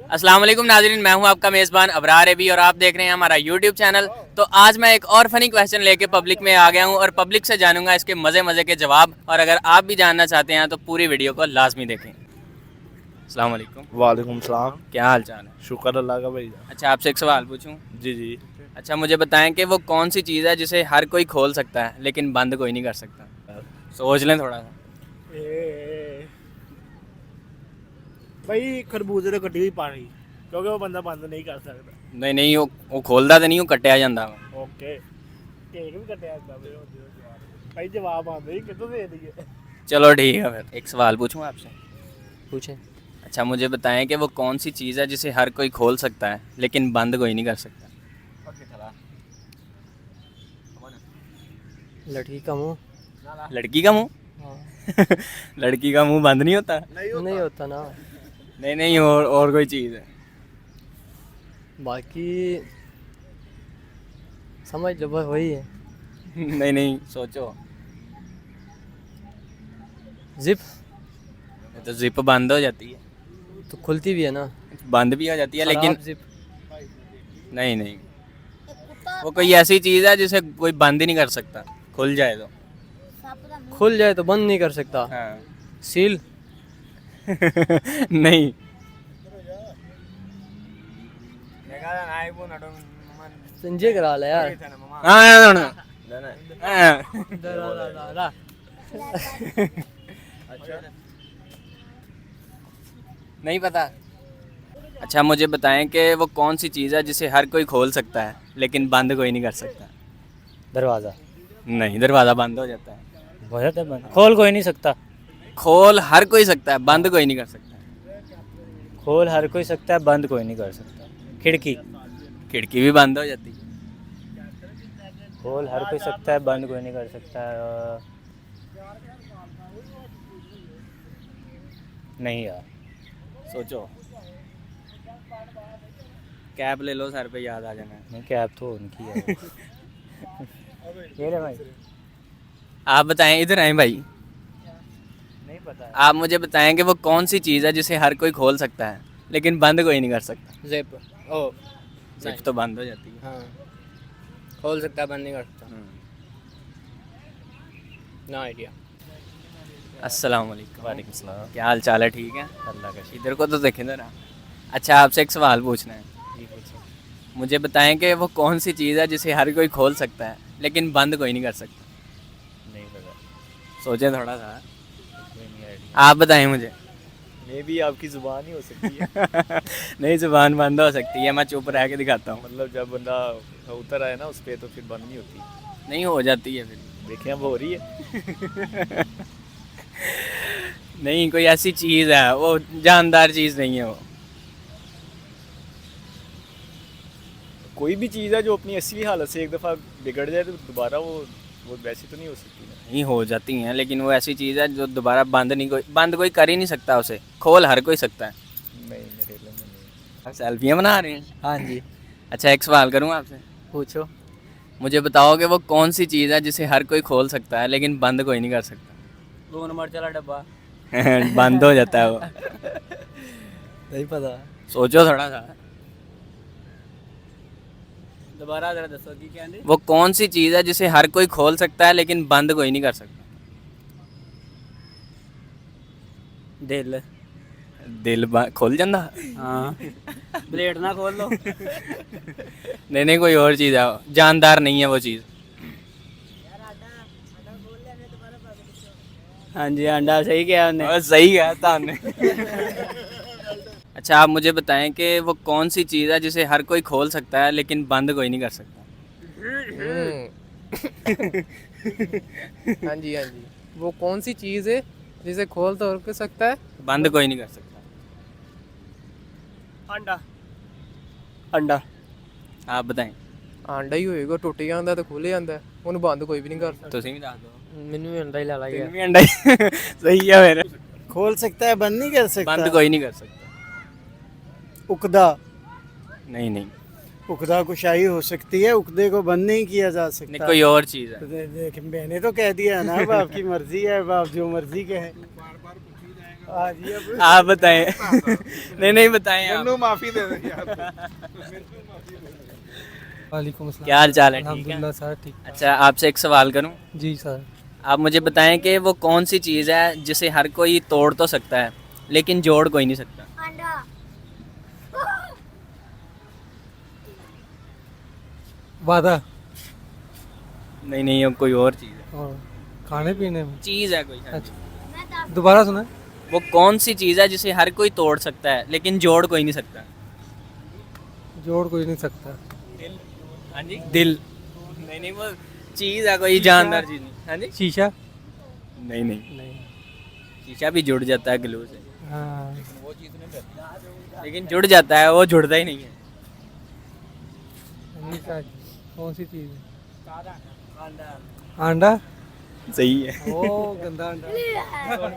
अस्सलाम वालेकुम नाज़रीन, मैं हूं आपका मेज़बान अबरार एबी और आप देख रहे हैं हमारा यूट्यूब चैनल। तो आज मैं एक और फ़नी क्वेश्चन लेके पब्लिक में आ गया हूं और पब्लिक से जानूंगा इसके मज़े के जवाब। और अगर आप भी जानना चाहते हैं तो पूरी वीडियो को लाजमी देखें। अस्सलाम वालेकुम। वालेकुम सलाम। क्या हाल चाल है? शुक्र अल्लाह का भाई। अच्छा, आपसे एक सवाल पूछूं? जी जी। अच्छा, मुझे बताएं कि वो कौन सी चीज़ है जिसे हर कोई खोल सकता है लेकिन बंद कोई नहीं कर सकता? सोच लें थोड़ा सा। भाई खरबूजे तो कटी हुई पानी, क्योंकि वो बंदा बंद नहीं कर सकता। नहीं नहीं, वो खोलता तो नहीं, वो कटिया जाता वा। ओके, केक भी कटिया भाई, जवाब आते ही कितों दे दिए। चलो ठीक है, फिर एक सवाल पूछूं आपसे? पूछें। अच्छा, मुझे बताएं कि वो कौन सी चीज़ है जिसे हर कोई खोल सकता है लेकिन बंद कोई नहीं कर सकता? लड़की का मुंह। लड़की का मुंह? हाँ। लड़की का मुंह बंद नहीं होता? नहीं होता ना। नहीं नहीं, और कोई चीज़ है? बाकी समझ लो, बस वही है। नहीं नहीं, सोचो। जिप। तो जिप बंद हो जाती है। तो खुलती भी है ना। बंद भी हो जाती है लेकिन खराब जिप। नहीं नहीं, वो कोई ऐसी चीज़ है जिसे कोई बंद ही नहीं कर सकता, खुल जाए तो। खुल जाए तो बंद नहीं कर सकता। हाँ। सील। नहीं। संजय करा ले यार। हाँ, हाँ। नहीं पता? अच्छा, मुझे बताएं कि वो कौन सी चीज़ है जिसे हर कोई खोल सकता है लेकिन बंद कोई नहीं कर सकता? दरवाज़ा। नहीं, दरवाज़ा बंद हो जाता है। हो जाता है बंद, खोल कोई नहीं सकता। खोल हर कोई सकता है, बंद कोई नहीं कर सकता। खोल हर कोई सकता है, बंद कोई नहीं कर सकता। खिड़की। खिड़की भी बंद हो जाती है। खोल हर कोई सकता है, बंद कोई नहीं कर सकता। नहीं यार। सोचो। कैप ले लो, सर पे याद आ जाना है। नहीं, कैब तो उनकी है। ये ले भाई। आप बताएं, इधर आए भाई। नहीं पता। आप मुझे बताएं कि वो कौन सी चीज़ है जिसे हर कोई खोल सकता है लेकिन बंद कोई नहीं कर सकता? जिप। ओ। जिप तो बंद हो जाती है। हाँ, खोल सकता है, बंद नहीं कर सकता। ना आइडिया। अस्सलाम वालेकुम। वालेकुम सलाम। क्या हाल चाल है? ठीक है। अल्लाह का शुक्र। इधर को तो देखें ज़रा। अच्छा, आपसे एक सवाल पूछना है। जी पूछो। मुझे बताएं कि वो कौन सी चीज़ है जिसे हर कोई खोल सकता है लेकिन बंद कोई नहीं कर सकता? नहीं पता। सोचें थोड़ा सा। कोई नहीं आइडिया। आप बताएं मुझे। मे भी आपकी ज़ुबान ही हो सकती है। नहीं, ज़ुबान बंद हो सकती है, मैं चुप रह के दिखाता हूँ। मतलब जब बंदा उतर आए ना उस पर, तो फिर बंद नहीं होती। नहीं, हो जाती है फिर। देखें अब हो रही है। नहीं, कोई ऐसी चीज़ है, वो जानदार चीज़ नहीं है वो। कोई भी चीज़ है जो अपनी असली हालत से एक दफ़ा बिगड़ जाए तो दोबारा वो वैसी तो नहीं हो सकती ना। नहीं, हो जाती हैं, लेकिन वो ऐसी चीज़ है जो दोबारा बंद कोई कर ही नहीं सकता उसे। खोल हर कोई सकता है। नहीं, मेरे लिए नहीं। आप सेल्फियाँ बना रहे हैं? हाँ जी। अच्छा, एक सवाल करूँ आपसे? पूछो। मुझे बताओ कि वो कौन सी चीज़ है जिसे हर कोई खोल सकता है लेकिन बंद कोई नहीं कर सकता? 2 नंबर चला डब्बा। बंद हो जाता है वो। नहीं पता। सोचो थोड़ा सा। दोबारा जरा दसो की क्या है? वो कौन सी चीज़ है जिसे हर कोई खोल सकता है लेकिन बंद कोई नहीं कर सकता? दिल। दिल खोल जाता? हाँ। ब्लेड ना खोल लो। नहीं नहीं, कोई और चीज़ है, जानदार नहीं है वो चीज़। हाँ जी, अंडा सही किया हमने। और सही है ताने। अच्छा, आप मुझे बताएं कि वो कौन सी चीज़ है जिसे हर कोई खोल सकता है लेकिन बंद कोई नहीं कर सकता? हाँ जी, हाँ जी। वो कौन सी चीज़ है जिसे खोल तो कर सकता है, बंद कोई नहीं कर सकता। अंडा। अंडा। आप बताएं। ਆਂਡਾ ਹੀ ਹੋਏਗਾ, ਟੁੱਟ ਜਾਂਦਾ ਤੇ ਖੁੱਲ ਜਾਂਦਾ, ਉਹਨੂੰ ਬੰਦ ਕੋਈ ਵੀ ਨਹੀਂ ਕਰ ਸਕਦਾ। ਤੁਸੀਂ ਵੀ ਦੱਸ ਦਿਓ। ਮੈਨੂੰ ਵੀ ਅੰਡਾ ਹੀ ਲਾ ਤੈਨੂੰ ਵੀ ਅੰਡਾ ਹੀ ਸਹੀ ਹੈ ਫਿਰ। खोल सकता है, बंद नहीं कर सकता। बंद कोई नहीं कर सकता। उकदा। नहीं नहीं, उकदा कुशाई हो सकती है, उकदे को बंद नहीं किया जा नहीं सकता। कोई और चीज़ है। लेकिन मैंने तो कह दिया ना, अब आपकी मर्जी है, अब आप जो मर्जी कहें। हाँ जी अब आप बताएं नहीं बताएं आप। माफी दे दे यार वालेकुम अस्सलाम। क्या हाल चाल है? ठीक है। अल्हम्दुलिल्लाह सर ठीक। अच्छा, आपसे एक सवाल करूं? जी सर। आप मुझे बताएं कि वो कौन सी चीज़ है जिसे हर कोई तोड़ तो सकता है लेकिन जोड़ कोई नहीं सकता? वादा नहीं ये कोई और चीज़ है। और खाने पीने में। चीज़ है कोई। अच्छा दोबारा सुना। वो कौन सी चीज़ है जिसे हर कोई तोड़ सकता है लेकिन जोड़ कोई नहीं सकता? जोड़ कोई नहीं सकता। हाँ जी, दिल। नहीं वो चीज़ है कोई जानदार चीज़ नहीं। हाँ जी, शीशा। नहीं नहीं। शीशा भी जुड़ जाता है ग्लू से, हाँ लेकिन जुड़ जाता है, वो जुड़ता ही नहीं है। नहीं क्या कौन सी चीज़ है? अंडा। सही है। ओ गंदा अंडा।